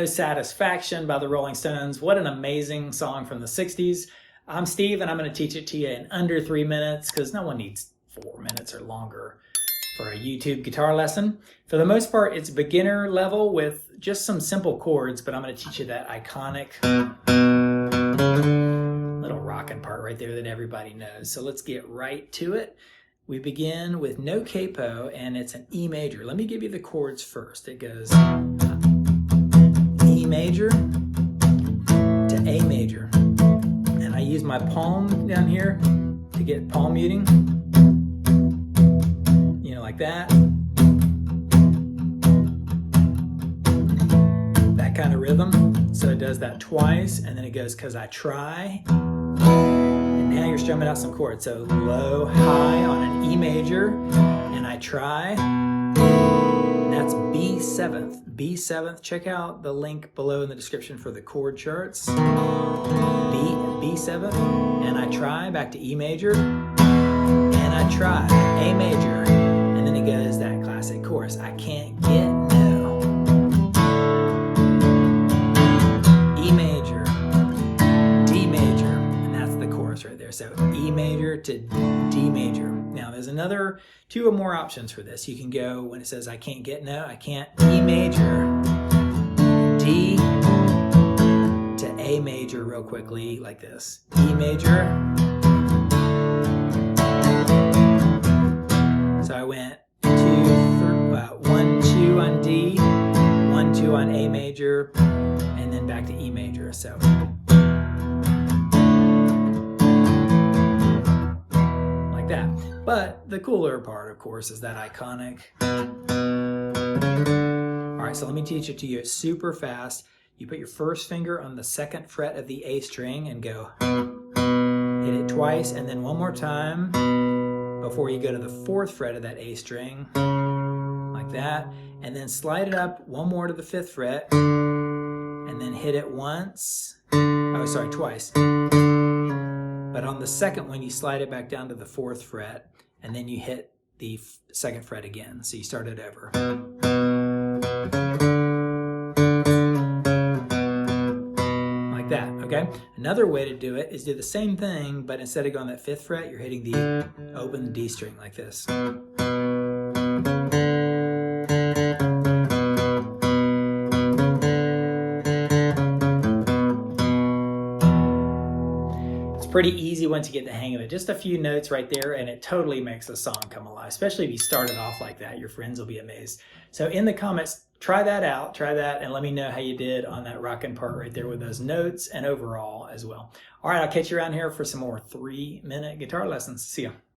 Satisfaction by the Rolling Stones. What an amazing song from the 60s. I'm Steve, and I'm going to teach it to you in under 3 minutes because no one needs 4 minutes or longer for a YouTube guitar lesson. For the most part, it's beginner level with just some simple chords, but I'm going to teach you that iconic little rocking part right there that everybody knows. So let's get right to it. We begin with no capo, and it's an E major. Let me give you the chords first. It goes E major to A major. And I use my palm down here to get palm muting. You know, like that. That kind of rhythm. So it does that twice, and then it goes "'Cause I Try." And now you're strumming out some chords. So low, high on an E major, and I try. And that's B7th. B7th. Check out the link below in the description for the chord charts. B7th, and I try, back to E major, and I try, A major, and then it goes that classic chorus, I can't get no. E major, D major, and that's the chorus right there. So E major to D major. Now there's another 2 or more options for this. You can go, when it says I can't get no, I can't, E major, D to A major real quickly, like this. E major. So I went 1, 2 on D, 1, 2 on A major, and then back to E major. So like that. But the cooler part, of course, is that iconic. All right, so let me teach it to you. It's super fast. You put your first finger on the 2nd fret of the A string and go hit it twice, and then one more time before you go to the 4th fret of that A string, like that, and then slide it up one more to the 5th fret, and then hit it once, twice. But on the second one, you slide it back down to the 4th fret, and then you hit the 2nd fret again. So you start it over. That, okay? Another way to do it is do the same thing, but instead of going that 5th fret, you're hitting the open D string like this. It's pretty easy once you get the hang of it. Just a few notes right there, and it totally makes the song come alive, especially if you start it off like that. Your friends will be amazed. So in the comments, try that out, and let me know how you did on that rockin' part right there with those notes and overall as well. All right, I'll catch you around here for some more 3-minute guitar lessons. See ya.